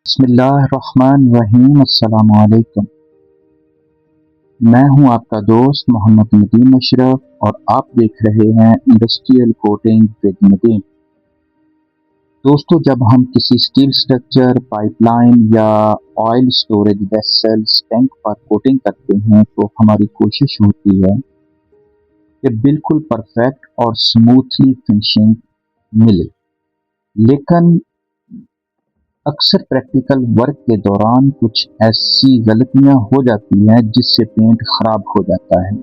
बिस्मिल्लाहिर्रहमानिर्रहीम। अस्सलाम वालेकुम। मैं हूं आपका दोस्त मोहम्मद नदीम अशरफ और आप देख रहे हैं इंडस्ट्रियल कोटिंग विद नदीम। दोस्तों, जब हम किसी स्टील स्ट्रक्चर, पाइपलाइन या ऑयल स्टोरेज वेसल्स टैंक पर कोटिंग करते हैं तो हमारी कोशिश होती है कि बिल्कुल परफेक्ट और स्मूथली फिनिशिंग मिले। लेकिन अक्सर प्रैक्टिकल वर्क के दौरान कुछ ऐसी गलतियां हो जाती हैं जिससे पेंट खराब हो जाता है।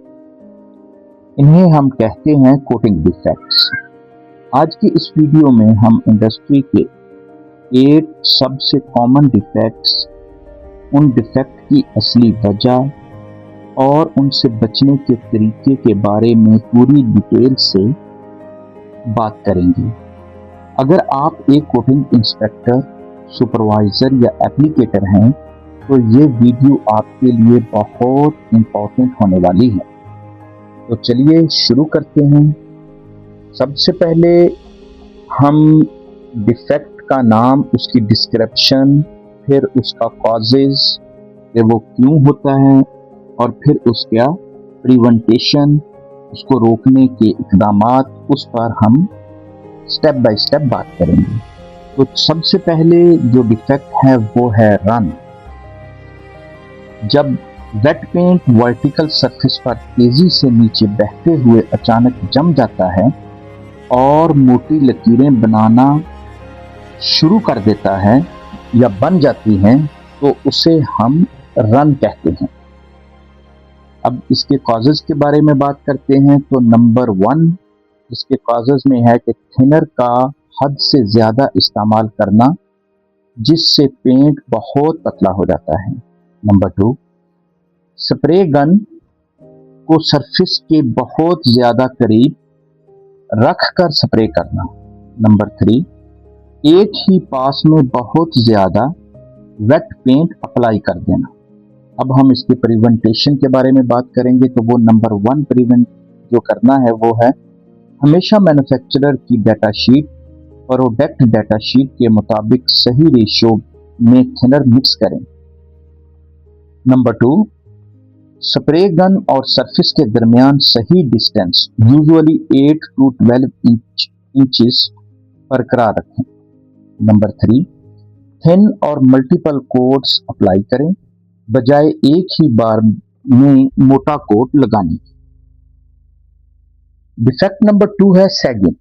इन्हें हम कहते हैं कोटिंग डिफेक्ट्स। आज की इस वीडियो में हम इंडस्ट्री के 8 सबसे कॉमन डिफेक्ट्स, उन डिफेक्ट की असली वजह और उनसे बचने के तरीके के बारे में पूरी डिटेल से बात करेंगे। अगर आप एक कोटिंग इंस्पेक्टर, सुपरवाइजर या एप्लीकेटर हैं तो ये वीडियो आपके लिए बहुत इंपॉर्टेंट होने वाली है। तो चलिए शुरू करते हैं। सबसे पहले हम डिफेक्ट का नाम, उसकी डिस्क्रिप्शन, फिर उसका कॉजेज कि वो क्यों होता है, और फिर उसका प्रिवेंटेशन, उसको रोकने के इक़दामात, उस पर हम स्टेप बाय स्टेप बात करेंगे। तो सबसे पहले जो डिफेक्ट है वो है रन। जब वेट पेंट वर्टिकल सरफेस पर तेजी से नीचे बहते हुए अचानक जम जाता है और मोटी लकीरें बनाना शुरू कर देता है या बन जाती हैं तो उसे हम रन कहते हैं। अब इसके कॉजेज के बारे में बात करते हैं। तो नंबर 1 इसके कॉजेज में है कि थिनर का हद से ज़्यादा इस्तेमाल करना, जिससे पेंट बहुत पतला हो जाता है। नंबर 2 स्प्रे गन को सरफेस के बहुत ज़्यादा करीब रख कर स्प्रे करना। नंबर 3 एक ही पास में बहुत ज़्यादा वेट पेंट अप्लाई कर देना। अब हम इसके प्रिवेंटेशन के बारे में बात करेंगे। तो वो नंबर 1 प्रिवेंट जो करना है वो है हमेशा मैन्युफैक्चरर की data sheet, product data sheet के मुताबिक सही रेशियो में थिनर मिक्स करें। नंबर 2 स्प्रे गन और सरफेस के दरमियान सही डिस्टेंस, यूजुअली 8 to 12 इंचेस बरकरार रखें। नंबर 3 थिन और मल्टीपल कोट्स अप्लाई करें, बजाय एक ही बार में मोटा कोट लगाने की। डिफेक्ट नंबर 2 है सैगिंग।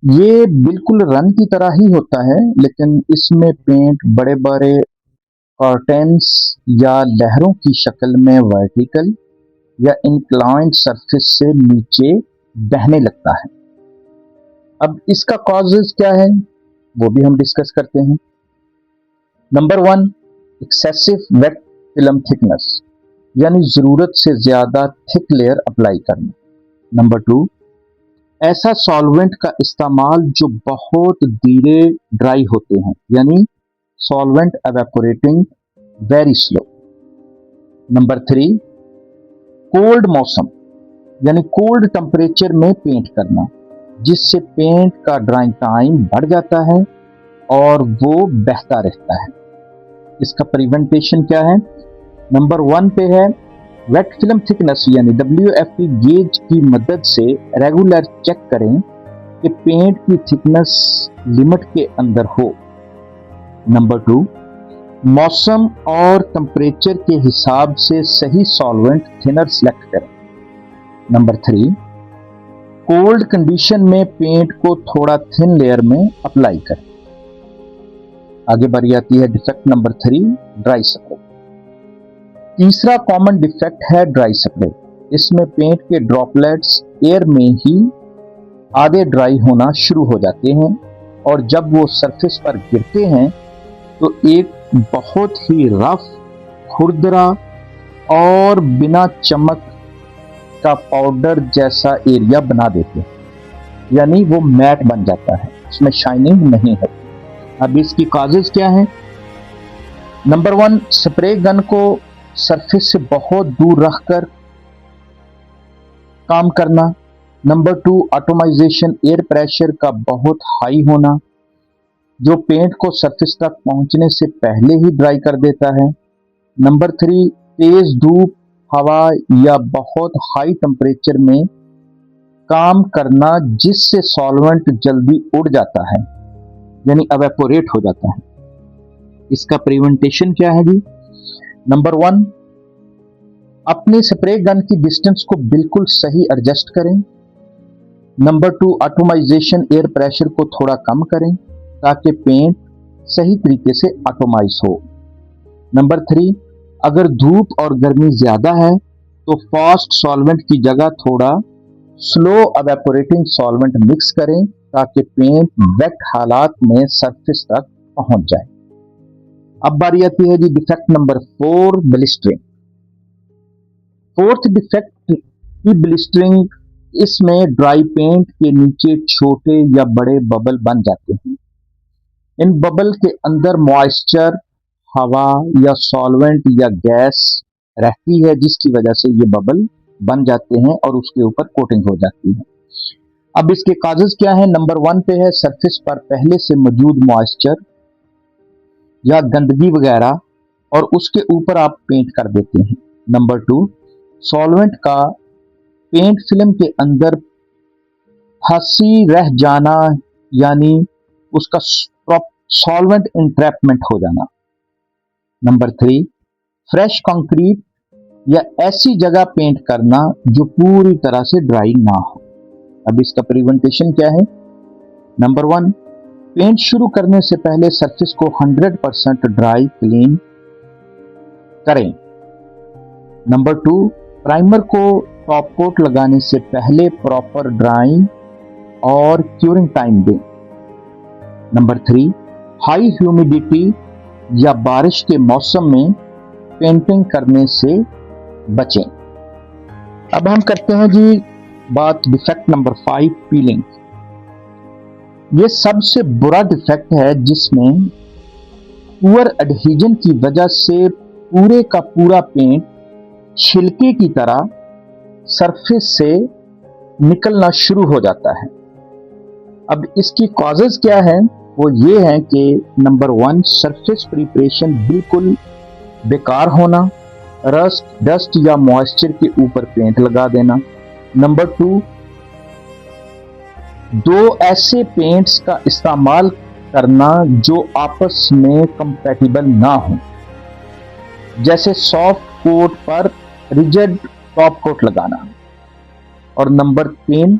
ये बिल्कुल रन की तरह ही होता है, लेकिन इसमें पेंट बड़े बड़े कर्टेन्स या लहरों की शक्ल में वर्टिकल या इंक्लाइंड सरफेस से नीचे बहने लगता है। अब इसका कॉजेज क्या है वो भी हम डिस्कस करते हैं। Number 1 excessive wait film thickness, यानी जरूरत से ज्यादा थिक लेयर अप्लाई करना। नंबर 2 ऐसा सॉल्वेंट का इस्तेमाल जो बहुत धीरे ड्राई होते हैं, यानी solvent evaporating very slow. Number 3 cold मौसम, यानी कोल्ड टेम्परेचर में पेंट करना, जिससे पेंट का ड्राइंग टाइम बढ़ जाता है और वो बहता रहता है। इसका प्रिवेंटेशन क्या है? नंबर 1 पे है वेट फिल्म थिकनेस, यानी WFT गेज की मदद से रेगुलर चेक करें कि पेंट की थिकनेस लिमिट के अंदर हो। नंबर 2 मौसम और टेम्परेचर के हिसाब से सही सॉल्वेंट थिनर सेलेक्ट करें। नंबर 3 कोल्ड कंडीशन में पेंट को थोड़ा थिन लेयर में अप्लाई करें। आगे बढ़ी आती है डिफेक्ट नंबर 3 ड्राई स्प्रे। तीसरा कॉमन डिफेक्ट है ड्राई स्प्रे। इसमें पेंट के ड्रॉपलेट्स एयर में ही आधे ड्राई होना शुरू हो जाते हैं और जब वो सरफेस पर गिरते हैं तो एक बहुत ही रफ, खुरदरा और बिना चमक का पाउडर जैसा एरिया बना देते हैं, यानी वो मैट बन जाता है, उसमें शाइनिंग नहीं है। अब इसकी कॉजेज क्या है? नंबर 1 स्प्रे गन को सरफेस से बहुत दूर रखकर काम करना। नंबर 2 ऑटोमाइजेशन, एयर प्रेशर का बहुत हाई होना। जो पेंट को सरफेस तक पहुंचने से पहले ही ड्राई कर देता है। नंबर 3, तेज धूप, हवा या बहुत हाई टेम्परेचर में काम करना जिससे सॉल्वेंट जल्दी उड़ जाता है, यानी एवेपोरेट हो जाता है। इसका प्रिवेंटेशन क्या है जी? नंबर 1, अपने स्प्रे गन की डिस्टेंस को बिल्कुल सही एडजस्ट करें। नंबर 2, एटोमाइजेशन, एयर प्रेशर को थोड़ा कम करें ताकि पेंट सही तरीके से एटोमाइज हो। नंबर 3, अगर धूप और गर्मी ज्यादा है तो फास्ट सॉल्वेंट की जगह थोड़ा स्लो एवेपोरेटिंग सॉल्वेंट मिक्स करें ताकि पेंट वेट हालात में सरफेस तक पहुंच जाए। अब बारी आती है जी defect number 4, blistering. Fourth defect की ब्लिस्टरिंग। इसमें ड्राई पेंट के नीचे छोटे या बड़े बबल बन जाते हैं। इन बबल के अंदर मॉइस्चर, हवा या सॉल्वेंट या गैस रहती है जिसकी वजह से ये बबल बन जाते हैं और उसके ऊपर कोटिंग हो जाती है। अब इसके काजेस क्या है? नंबर 1 पे है सरफेस पर पहले से मौजूद मॉइस्चर या गंदगी वगैरह और उसके ऊपर आप पेंट कर देते हैं। नंबर 2, सॉल्वेंट का पेंट फिल्म के अंदर फंसी रह जाना, यानी उसका सॉल्वेंट इंट्रैपमेंट हो जाना। नंबर 3, फ्रेश कंक्रीट या ऐसी जगह पेंट करना जो पूरी तरह से ड्राई ना हो। अब इसका प्रिवेंटेशन क्या है? नंबर 1, पेंट शुरू करने से पहले सरफेस को 100% ड्राई क्लीन करें। नंबर 2, प्राइमर को टॉप कोट लगाने से पहले प्रॉपर ड्राइंग और क्यूरिंग टाइम दें। नंबर 3, हाई ह्यूमिडिटी या बारिश के मौसम में पेंटिंग करने से बचें। अब हम करते हैं जी बात डिफेक्ट नंबर 5, पीलिंग। यह सबसे बुरा डिफेक्ट है जिसमें पुअर एडहेजन की वजह से पूरे का पूरा पेंट छिलके की तरह सरफेस से निकलना शुरू हो जाता है। अब इसकी कॉजेज क्या है? वो ये है कि नंबर 1, सरफेस प्रिपरेशन बिल्कुल बेकार होना, रस्ट, डस्ट या मॉइस्चर के ऊपर पेंट लगा देना। नंबर 2, दो ऐसे पेंट्स का इस्तेमाल करना जो आपस में कंपैटिबल ना हो, जैसे सॉफ्ट कोट पर रिजिड टॉप कोट लगाना। और नंबर 3,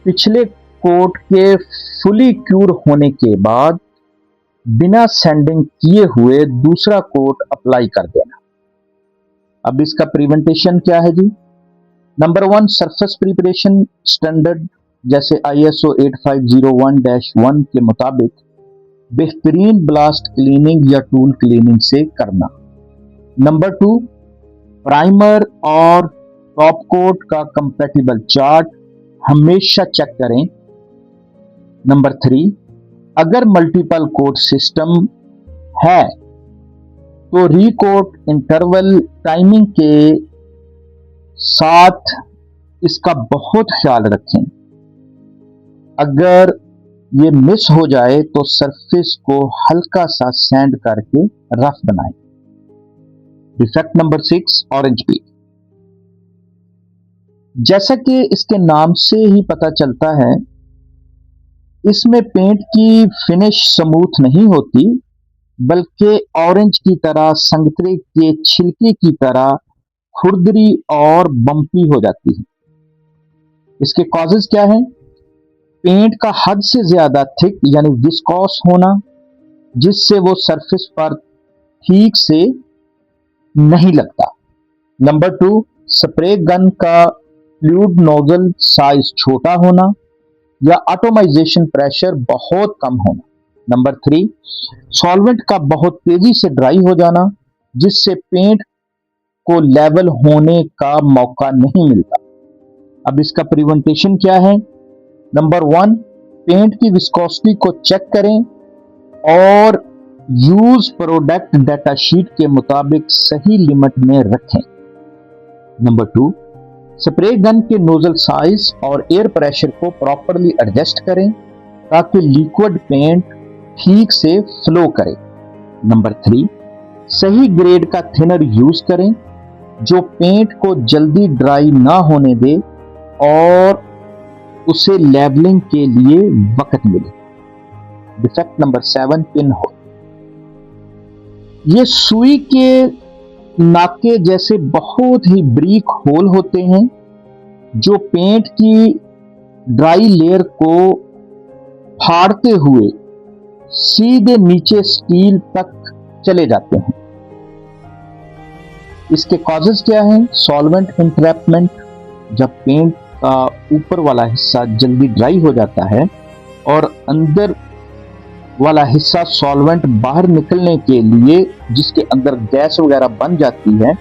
पिछले कोट के फुली क्यूर होने के बाद बिना सैंडिंग किए हुए दूसरा कोट अप्लाई कर देना। अब इसका प्रिवेंटेशन क्या है जी? नंबर 1, सरफेस प्रिपरेशन स्टैंडर्ड जैसे ISO 8501-1 के मुताबिक बेहतरीन ब्लास्ट क्लीनिंग या टूल क्लीनिंग से करना। नंबर 2, प्राइमर और टॉप कोट का कंपैटिबल चार्ट हमेशा चेक करें। नंबर 3, अगर मल्टीपल कोट सिस्टम है तो रिकोट इंटरवल टाइमिंग के साथ इसका बहुत ख्याल रखें। अगर ये मिस हो जाए तो सरफेस को हल्का सा सैंड करके रफ बनाएं। Defect number 6, orange peel. जैसा कि इसके नाम से ही पता चलता है, इसमें पेंट की फिनिश स्मूथ नहीं होती बल्कि ऑरेंज की तरह, संतरे के छिलके की तरह खुरदरी और बम्पी हो जाती है। इसके कॉजेज क्या है? पेंट का हद से ज्यादा थिक यानी विस्कोस होना, जिससे वो सरफेस पर ठीक से नहीं लगता। नंबर 2, स्प्रे गन का फ्लूइड नोजल साइज छोटा होना या एटोमाइजेशन प्रेशर बहुत कम होना। नंबर 3, सॉल्वेंट का बहुत तेजी से ड्राई हो जाना जिससे पेंट को लेवल होने का मौका नहीं मिलता। अब इसका प्रिवेंटेशन क्या है? नंबर 1, पेंट की विस्कोसिटी को चेक करें और यूज प्रोडक्ट डेटा शीट के मुताबिक सही लिमिट में रखें। नंबर 2, स्प्रे गन के नोजल साइज और एयर प्रेशर को प्रॉपरली एडजस्ट करें ताकि लिक्विड पेंट ठीक से फ्लो करे। नंबर 3, सही ग्रेड का थिनर यूज करें जो पेंट को जल्दी ड्राई ना होने दे और उसे लेवलिंग के लिए वक्त मिले। Defect number 7, pin hole. ये सुई के नाके जैसे बहुत ही ब्रीक होल होते हैं जो पेंट की ड्राई लेयर को फाड़ते हुए सीधे नीचे स्टील तक चले जाते हैं। इसके कॉजेस क्या हैं? सॉल्वेंट इंट्रैपमेंट, जब पेंट का ऊपर वाला हिस्सा जल्दी ड्राई हो जाता है और अंदर वाला हिस्सा सॉल्वेंट बाहर निकलने के लिए जिसके अंदर गैस वगैरह बन जाती है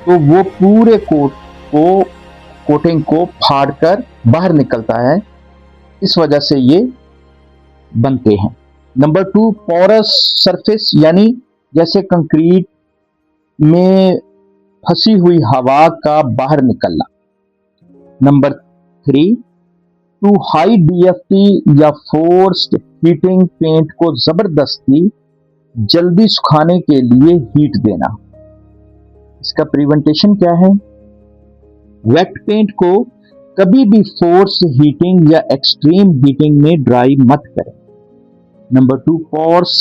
तो वो पूरे कोटिंग को फाड़कर बाहर निकलता है, इस वजह से ये बनते हैं। नंबर 2, पोरस सरफेस, यानी जैसे कंक्रीट में फंसी हुई हवा का बाहर निकलना। नंबर 3, टू हाई डीएफटी या फोर्स्ड हीटिंग, पेंट को जबरदस्ती जल्दी सुखाने के लिए हीट देना। इसका प्रिवेंटेशन क्या है? वेट पेंट को कभी भी फोर्स हीटिंग या एक्सट्रीम हीटिंग में ड्राई मत करें। नंबर 2, पोर्स,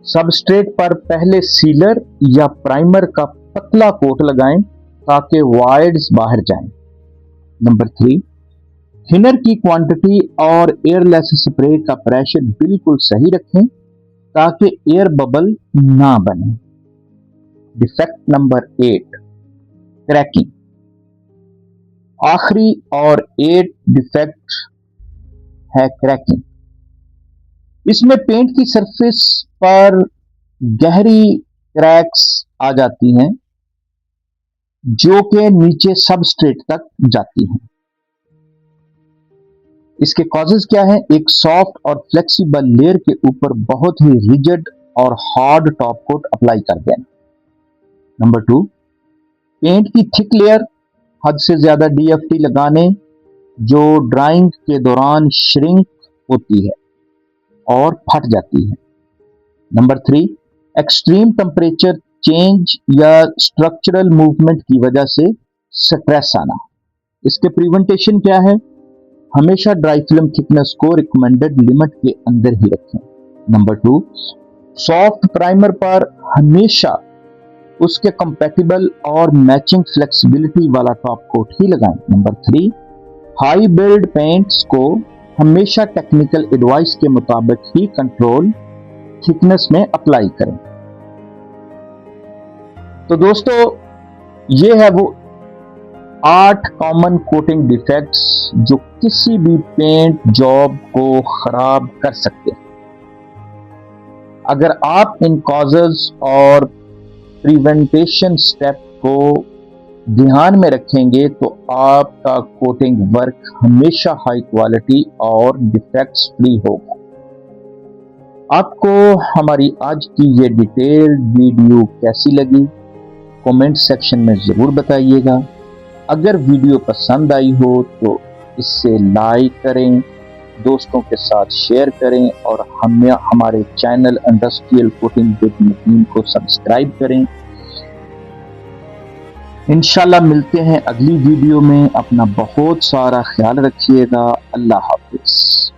सबस्ट्रेट पर पहले सीलर या प्राइमर का पतला कोट लगाएं ताकि वॉइड्स बाहर जाएं। नंबर 3, थिनर की क्वांटिटी और एयरलेस स्प्रे का प्रेशर बिल्कुल सही रखें ताकि एयर बबल ना बने। Defect number 8, cracking. आखिरी और 8 डिफेक्ट है क्रैकिंग। इसमें पेंट की सरफेस पर गहरी क्रैक्स आ जाती हैं जो कि नीचे सबस्ट्रेट तक जाती हैं। इसके कॉजेज क्या हैं? एक सॉफ्ट और फ्लेक्सिबल लेयर के ऊपर बहुत ही रिजिड और हार्ड टॉप कोट अप्लाई कर देना। नंबर 2, पेंट की थिक लेयर, हद से ज्यादा डीएफटी लगाने जो ड्राइंग के दौरान श्रिंक होती है और फट जाती है। नंबर 3, एक्सट्रीम टेम्परेचर चेंज या स्ट्रक्चरल मूवमेंट की वजह से स्ट्रेस आना। इसके प्रिवेंटेशन क्या है? हमेशा ड्राई फिल्म थिकनेस को रिकमेंडेड लिमिट के अंदर ही रखें। नंबर 2, सॉफ्ट प्राइमर पर हमेशा उसके कंपैटिबल और मैचिंग फ्लेक्सिबिलिटी वाला टॉप कोट ही लगाएं। नंबर 3, हाई बिल्ड पेंट्स को हमेशा टेक्निकल एडवाइस के मुताबिक ही कंट्रोल थिकनेस में अप्लाई करें। तो दोस्तों, ये है वो 8 कॉमन कोटिंग डिफेक्ट्स जो किसी भी पेंट जॉब को खराब कर सकते हैं। अगर आप इन कॉजेज और प्रिवेंटेशन स्टेप को ध्यान में रखेंगे तो आपका कोटिंग वर्क हमेशा हाई क्वालिटी और डिफेक्ट्स फ्री होगा। आपको हमारी आज की ये डिटेल्ड वीडियो कैसी लगी? कमेंट सेक्शन में जरूर बताइएगा। अगर वीडियो पसंद आई हो तो इसे लाइक करें, दोस्तों के साथ शेयर करें और हमारे channel industrial coating with Nadeem को सब्सक्राइब करें। इंशाल्लाह मिलते हैं अगली वीडियो में। अपना बहुत सारा ख्याल रखिएगा। अल्लाह हाफिज।